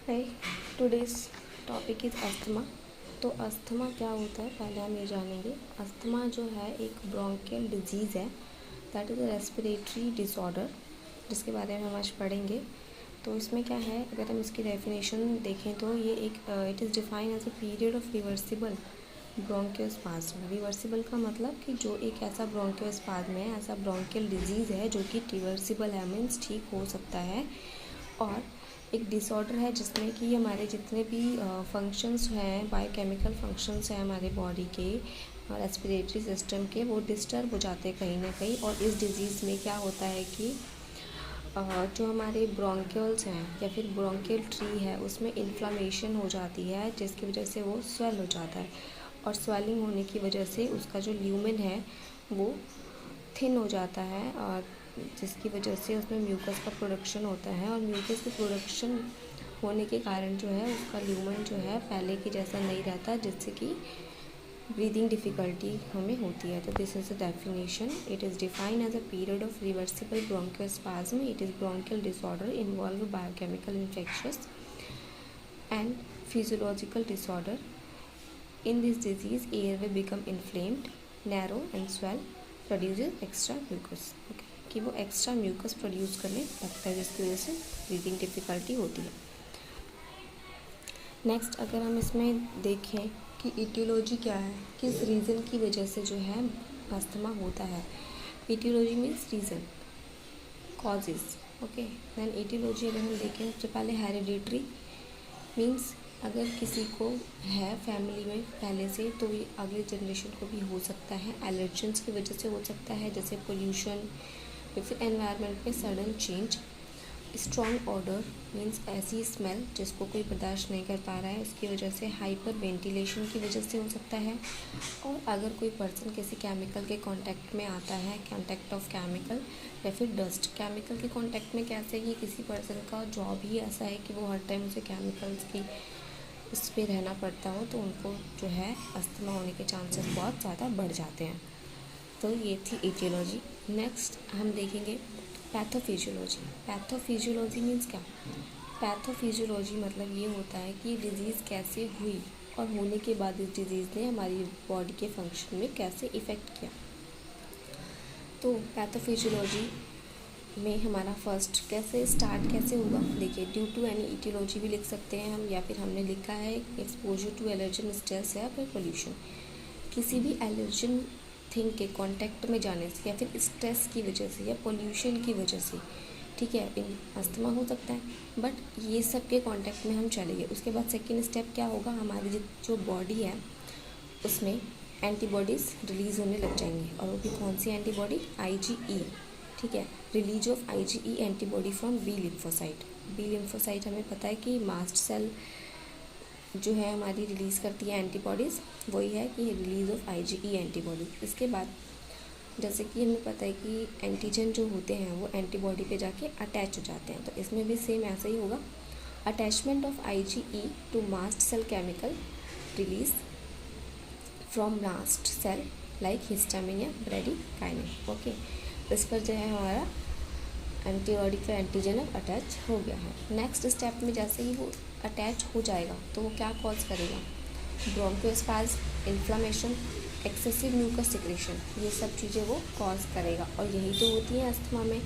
है today's topic is asthma. तो asthma क्या होता है पहले हम ये जानेंगे। अस्थमा जो है एक ब्रोंकियल डिजीज़ है, that is a respiratory disorder, जिसके बारे में हम आज पढ़ेंगे। तो इसमें क्या है, अगर हम इसकी डेफिनेशन देखें तो ये एक it is defined as a period of reversible bronchospasm. Reversible का मतलब कि जो एक ऐसा ब्रोंकियोस्पाज्म है, ऐसा ब्रोंकियल डिजीज़ है जो कि रिवर्सिबल है, मीन्स ठीक हो सकता है। और एक डिसऑर्डर है जिसमें कि हमारे जितने भी फंक्शंस हैं, बायोकेमिकल फंक्शंस हैं हमारे बॉडी के रेस्पिरेटरी सिस्टम के, वो डिस्टर्ब हो जाते हैं कहीं ना कहीं। और इस डिज़ीज़ में क्या होता है कि जो हमारे ब्रोंकियल्स हैं या फिर ब्रोंकियल ट्री है, उसमें इन्फ्लामेशन हो जाती है, जिसकी वजह से वो स्वेल हो जाता है। और स्वेलिंग होने की वजह से उसका जो ल्यूमेन है वो थिन हो जाता है, और जिसकी वजह से उसमें म्यूकस का प्रोडक्शन होता है। और म्यूकस के प्रोडक्शन होने के कारण जो है उसका ल्यूमन जो है पहले की जैसा नहीं रहता, जिससे कि ब्रीदिंग डिफ़िकल्टी हमें होती है। तो this is the definition. It is defined as a period of reversible bronchospasm. It is bronchial disorder involve biochemical infections and physiological disorder. In this disease, airway become inflamed, narrow and swell, produces extra mucus. Okay, कि वो extra mucus produce करने लगता है, जिसकी वजह से breathing difficulty होती है। नेक्स्ट, अगर हम इसमें देखें कि इटियोलॉजी क्या है, किस रीज़न की वजह से जो है अस्थमा होता है। Aetiology means reason, causes. Okay, then aetiology अगर हम देखें सबसे पहले हेरिडिटरी मीन्स अगर किसी को है फैमिली में पहले से, तो ये अगले जनरेशन को भी हो सकता है। एलर्जेंस की वजह से हो सकता है, जैसे पोल्यूशन या फिर एनवायरनमेंट में sudden change. Strong order means ऐसी स्मेल जिसको कोई बर्दाश्त नहीं कर पा रहा है, उसकी वजह से। हाइपर वेंटिलेशन की वजह से हो सकता है। और अगर कोई पर्सन किसी केमिकल के कांटेक्ट में आता है, कांटेक्ट ऑफ केमिकल या फिर डस्ट। केमिकल के कांटेक्ट में कैसे, कि किसी पर्सन का जॉब ही ऐसा है कि वो हर टाइम उसे केमिकल्स की उस पर रहना पड़ता हो, तो उनको जो है अस्थमा होने के चांसेस बहुत ज़्यादा बढ़ जाते हैं। तो ये थी एटियोलॉजी। नेक्स्ट हम देखेंगे पैथोफिजियोलॉजी। पैथोफिजियोलॉजी मीन्स क्या? पैथोफिजियोलॉजी मतलब ये होता है कि डिज़ीज़ कैसे हुई और होने के बाद इस डिज़ीज़ ने हमारी बॉडी के फंक्शन में कैसे इफ़ेक्ट किया। तो पैथोफिजियोलॉजी में हमारा फर्स्ट कैसे होगा, देखिए, ड्यू टू एनी इटियोलॉजी भी लिख सकते हैं हम, या फिर हमने लिखा है एक्सपोजर टू एलर्जन, स्ट्रेस या फिर पोल्यूशन। किसी भी एलर्जन थिंग के कांटेक्ट में जाने से, या फिर स्ट्रेस की वजह से, या पोल्यूशन की वजह से, ठीक है, इन अस्थमा हो सकता है। बट ये सब के कांटेक्ट में हम चले गए, उसके बाद सेकेंड स्टेप क्या होगा, हमारी जो बॉडी है उसमें एंटीबॉडीज़ रिलीज़ होने लग जाएंगी। और वो भी कौन सी एंटीबॉडी? IgE, ठीक है, release of IgE antibody from B lymphocyte. B lymphocyte हमें पता है कि मास्ट सेल जो है हमारी रिलीज़ करती है एंटीबॉडीज़, वही है कि रिलीज ऑफ IgE एंटीबॉडी। इसके बाद जैसे कि हमें पता है कि एंटीजन जो होते हैं वो एंटीबॉडी पे जाके अटैच हो जाते हैं, तो इसमें भी सेम ऐसा ही होगा। Attachment of IgE to mast cell chemical release from mast cell like histamine या ब्रेडिकाइनिन। ओके, इस पर जो है हमारा एंटीबॉडी का एंटीजन अब अटैच हो गया है। नेक्स्ट स्टेप में जैसे ही वो अटैच हो जाएगा तो वो क्या कॉज करेगा? Bronchospasm, inflammation, excessive mucus secretion, ये सब चीज़ें वो कॉज करेगा। और यही तो होती है अस्थमा में,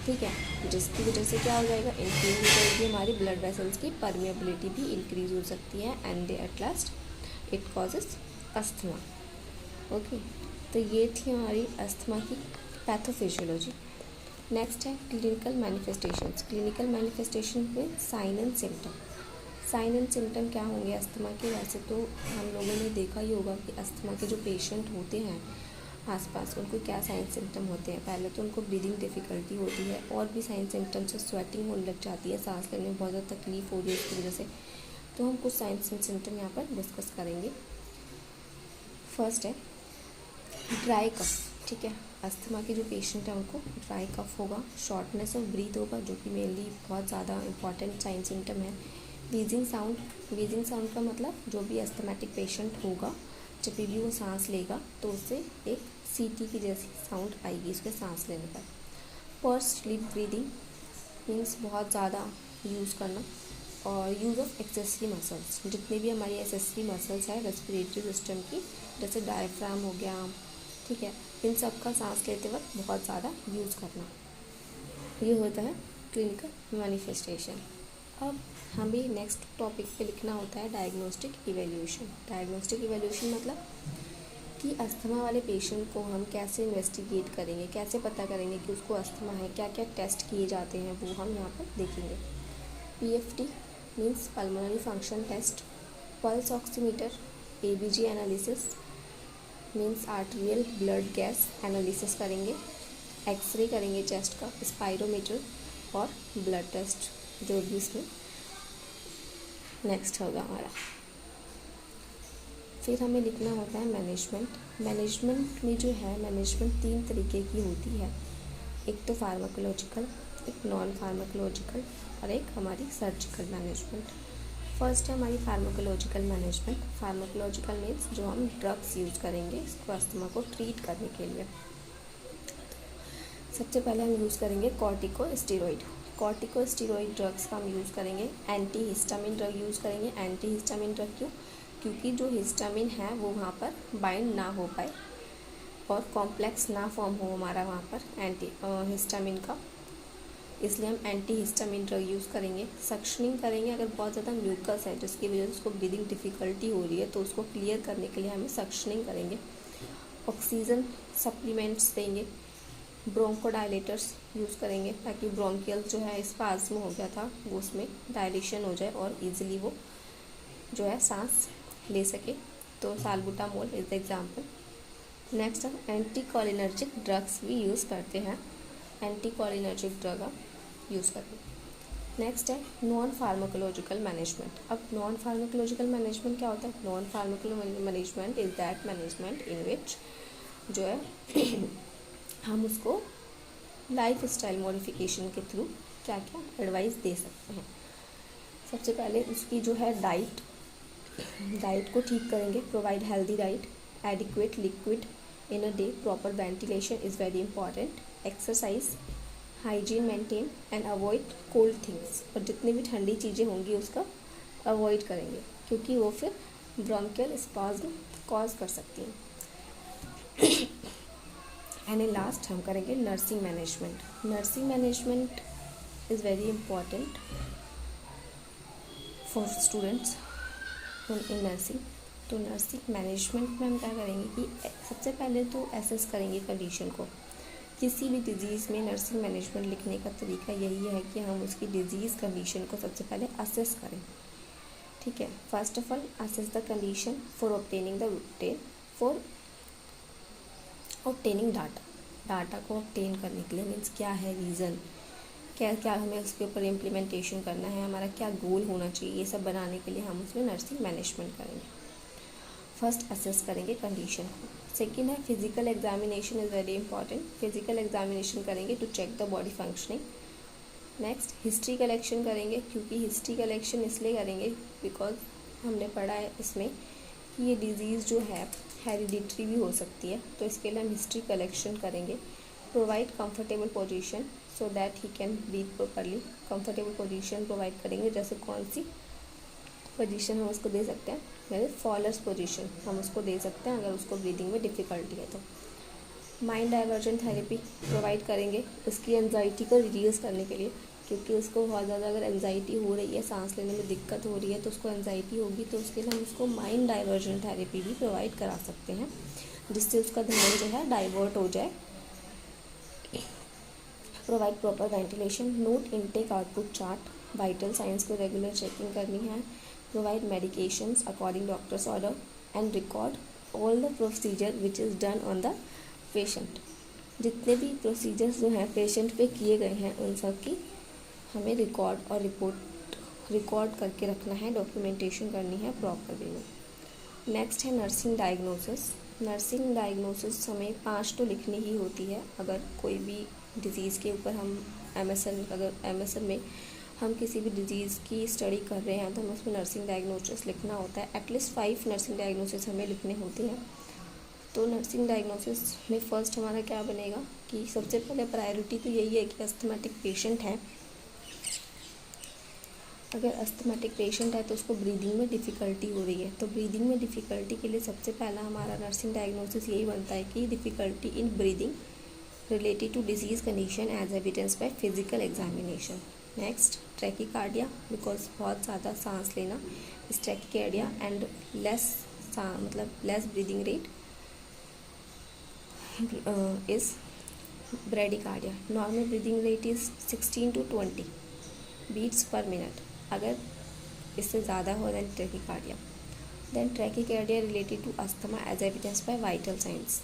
ठीक है, जिसकी वजह से क्या हो जाएगा, इंक्रीज हो जाएगी हमारी ब्लड वेसल्स की परमिएबिलिटी भी इंक्रीज हो सकती है, and they at last it causes asthma. Okay, तो ये थी हमारी अस्थमा की पैथोफिजियोलॉजी। नेक्स्ट है क्लिनिकल मैनिफेस्टेशंस। क्लिनिकल मैनिफेस्टेशन में sign and symptom. Sign and symptom क्या होंगे अस्थमा के? वैसे तो हम लोगों ने देखा ही होगा कि अस्थमा के जो पेशेंट होते हैं आसपास, उनको क्या साइन सिम्टम होते हैं। पहले तो उनको ब्रीदिंग डिफ़िकल्टी होती है, और भी साइन सिम्टम से स्वेटिंग होने लग जाती है, सांस लेने में बहुत ज़्यादा तकलीफ हो रही है उसकी वजह से। तो हम कुछ साइन सिम्टम यहाँ पर डिस्कस करेंगे। फर्स्ट है ड्राई कफ, ठीक है, अस्थमा के जो पेशेंट हैं उनको ड्राई कफ होगा, शॉर्टनेस ऑफ ब्रीथ होगा, जो कि मेनली बहुत ज़्यादा इंपॉर्टेंट साइन सिम्टम है। वीजिंग साउंड, वीजिंग साउंड का मतलब जो भी अस्थमेटिक पेशेंट होगा, जब भी वो सांस लेगा तो उससे एक सीटी की जैसी साउंड आएगी उसके सांस लेने पर। पर्स स्लीप ब्रीदिंग मीन्स बहुत ज़्यादा यूज़ करना, और यूज़ ऑफ एक्सेसरी मसल्स, जितने भी हमारी एक्सेसरी मसल्स है रेस्पिरेटरी सिस्टम की, जैसे डायफ्राम हो गया, ठीक है, इन सब का सांस लेते वक्त बहुत ज़्यादा यूज़ करना, ये होता है क्लिनिकल मैनिफेस्टेशन। अब हमें नेक्स्ट टॉपिक पे लिखना होता है डायग्नोस्टिक इवैल्यूएशन। डायग्नोस्टिक इवैल्यूएशन मतलब कि अस्थमा वाले पेशेंट को हम कैसे इन्वेस्टिगेट करेंगे, कैसे पता करेंगे कि उसको अस्थमा है, क्या क्या टेस्ट किए जाते हैं वो हम यहाँ पर देखेंगे। PFT means pulmonary function test, pulse oximeter, ABG analysis means arterial blood gas analysis करेंगे, एक्सरे करेंगे चेस्ट का, स्पाइरोमीटर और ब्लड टेस्ट जो भी इसमें नेक्स्ट होगा हमारा। फिर हमें लिखना होता है मैनेजमेंट। मैनेजमेंट में जो है मैनेजमेंट 3 तरीके की होती है, एक तो फार्माकोलॉजिकल, एक नॉन फार्माकोलॉजिकल और एक हमारी सर्जिकल मैनेजमेंट। फर्स्ट है हमारी फार्माकोलॉजिकल मैनेजमेंट। फार्माकोलॉजिकल मीन्स जो हम ड्रग्स यूज़ करेंगे इसको अस्थमा को ट्रीट करने के लिए। सबसे पहले हम यूज़ करेंगे कॉर्टिकोस्टेरॉइड। कॉर्टिकोस्टेरॉइड ड्रग्स का हम यूज़ करेंगे। एंटी हिस्टामिन ड्रग यूज़ करेंगे। एंटी हिस्टामिन ड्रग क्यों? क्योंकि जो हिस्टामिन है वो वहाँ पर बाइंड ना हो पाए और कॉम्प्लेक्स ना फॉर्म हो हमारा वहाँ पर एंटी हिस्टामिन का, इसलिए हम एंटी हिस्टामिन ड्रग यूज़ करेंगे। सक्शनिंग करेंगे, अगर बहुत ज़्यादा म्यूकस है जिसकी वजह से उसको ब्रीदिंग डिफ़िकल्टी हो रही है तो उसको क्लियर करने के लिए हमें सक्शनिंग करेंगे। ऑक्सीजन सप्लीमेंट्स देंगे। ब्रोंकोडायलेटर्स यूज़ करेंगे ताकि ब्रोंकियल जो है स्पाज्म हो गया था वो उसमें डायलेशन हो जाए और इजीली वो जो है सांस ले सके, तो salbutamol is the example. Next हम एंटीकोलिनर्जिक ड्रग्स भी यूज़ करते हैं। एंटीकोलिनर्जिक ड्रग हम यूज़ करते हैं। नेक्स्ट है नॉन फार्माकोलॉजिकल मैनेजमेंट। अब नॉन फार्माकोलॉजिकल मैनेजमेंट क्या होता है? Non pharmacological management is that management in which जो है हम उसको लाइफ स्टाइल मॉडिफिकेशन के थ्रू क्या क्या एडवाइस दे सकते हैं। सबसे पहले उसकी जो है डाइट को ठीक करेंगे। Provide healthy diet, adequate liquid in a day, proper ventilation is very important, exercise, hygiene maintain and avoid cold things. और जितनी भी ठंडी चीज़ें होंगी उसका अवॉइड करेंगे क्योंकि वो फिर ब्रोंकियल स्पाज्म कॉज कर सकती हैं। एंड इन लास्ट हम करेंगे nursing management. Nursing management is very important for students in nursing. तो नर्सिंग मैनेजमेंट में हम क्या करेंगे कि सबसे पहले तो एसेस करेंगे कंडीशन को। किसी भी डिजीज़ में नर्सिंग मैनेजमेंट लिखने का तरीका यही है कि हम उसकी डिजीज़ कंडीशन को सबसे पहले असेस करें, ठीक है। First of all assess the condition for obtaining data को ऑब्टेन करने के लिए मीन्स क्या है रीज़न, क्या क्या हमें उसके ऊपर इम्प्लीमेंटेशन करना है, हमारा क्या गोल होना चाहिए, ये सब बनाने के लिए हम उसमें नर्सिंग मैनेजमेंट करेंगे। फर्स्ट असेस करेंगे कंडीशन को। सेकंड है physical examination is very important. Physical examination करेंगे to check the body functioning. Next history collection करेंगे, क्योंकि हिस्ट्री कलेक्शन इसलिए करेंगे बिकॉज हमने पढ़ा है इसमें कि ये डिज़ीज़ जो है हेरिडिटरी भी हो सकती है, तो इसके लिए हम हिस्ट्री कलेक्शन करेंगे। Provide comfortable position so that he can breathe properly. Comfortable position provide करेंगे, जैसे कौन सी पोजीशन हम उसको दे सकते हैं, जैसे फॉलर्स पोजीशन हम उसको दे सकते हैं अगर उसको ब्रीदिंग में डिफ़िकल्टी है तो। माइंड डाइवर्जन थेरेपी प्रोवाइड करेंगे उसकी एंजाइटी को रिड्यूस करने के लिए, क्योंकि उसको बहुत ज़्यादा अगर एंजाइटी हो रही है, सांस लेने में दिक्कत हो रही है तो उसको एंजाइटी होगी, तो उसके लिए हम उसको माइंड डाइवर्जन थेरेपी भी प्रोवाइड करा सकते हैं जिससे उसका ध्यान जो है डाइवर्ट हो जाए। Provide proper ventilation, note intake output chart, vital science को रेगुलर चेकिंग करनी है। Provide medications according doctors order and record all the procedure which is done on the patient. जितने भी प्रोसीजर्स जो हैं पेशेंट पे किए गए हैं उन सब की हमें रिकॉर्ड और रिकॉर्ड करके रखना है, डॉक्यूमेंटेशन करनी है प्रॉपर वे में। नेक्स्ट है नर्सिंग डायग्नोसिस। नर्सिंग डायग्नोसिस हमें 5 तो लिखनी ही होती है। अगर कोई भी डिज़ीज़ के ऊपर हम एमएसएन में हम किसी भी डिज़ीज़ की स्टडी कर रहे हैं तो हमें उसमें नर्सिंग डायग्नोसिस लिखना होता है। एटलीस्ट 5 नर्सिंग डायग्नोसिस हमें लिखने होते हैं। तो नर्सिंग डायग्नोसिस में फ़र्स्ट हमारा क्या बनेगा कि सबसे पहले प्रायोरिटी तो यही है कि अस्थमेटिक पेशेंट हैं अगर अस्थमेटिक पेशेंट है तो उसको ब्रीदिंग में डिफ़िकल्टी हो रही है, तो ब्रीदिंग में डिफ़िकल्टी के लिए सबसे पहला हमारा नर्सिंग डायग्नोसिस यही बनता है कि difficulty in breathing related to disease condition as evidenced by physical examination. Next, trachycardia, because बहुत ज़्यादा सांस लेना is trachycardia and less मतलब less breathing rate is bradycardia. Normal breathing rate is 16 to 20 beats per minute. अगर इससे ज़्यादा हो then trachycardia. Then trachycardia related to asthma as evidenced by vital signs.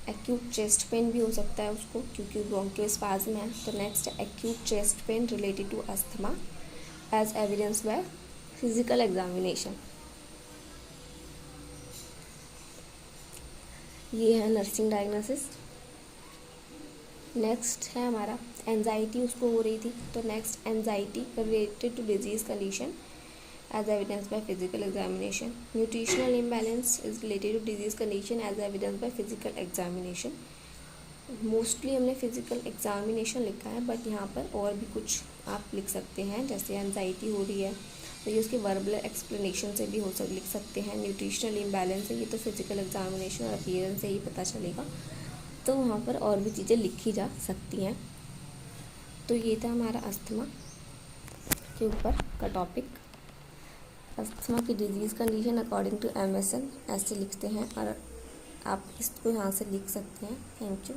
Acute chest pain भी हो सकता है उसको, क्योंकि ब्रोंकियोस्पाज्म है। तो next, acute chest pain related to asthma as evidence by physical examination. ये है नर्सिंग डायग्नोसिस। नेक्स्ट है हमारा एंजाइटी, उसको हो रही थी, तो next anxiety related to disease condition as evidenced by physical examination. Nutritional imbalance is related to disease condition as evidenced by physical examination. Mostly हमने फिजिकल एग्जामिनेशन लिखा है, बट यहाँ पर और भी कुछ आप लिख सकते हैं, जैसे एंजाइटी हो रही है तो ये उसके वर्बल एक्सप्लेनेशन से भी लिख सकते हैं। न्यूट्रिशनल इम्बैलेंस है, ये तो फिजिकल एग्जामिनेशन और अपीयरेंस से ही पता चलेगा, तो वहाँ पर और भी चीज़ें लिखी जा सकती हैं। तो ये था हमारा अस्थमा के ऊपर का टॉपिक। अस्थमा की disease condition according to MSN ऐसे लिखते हैं, और आप इसको यहाँ से लिख सकते हैं। Thank you.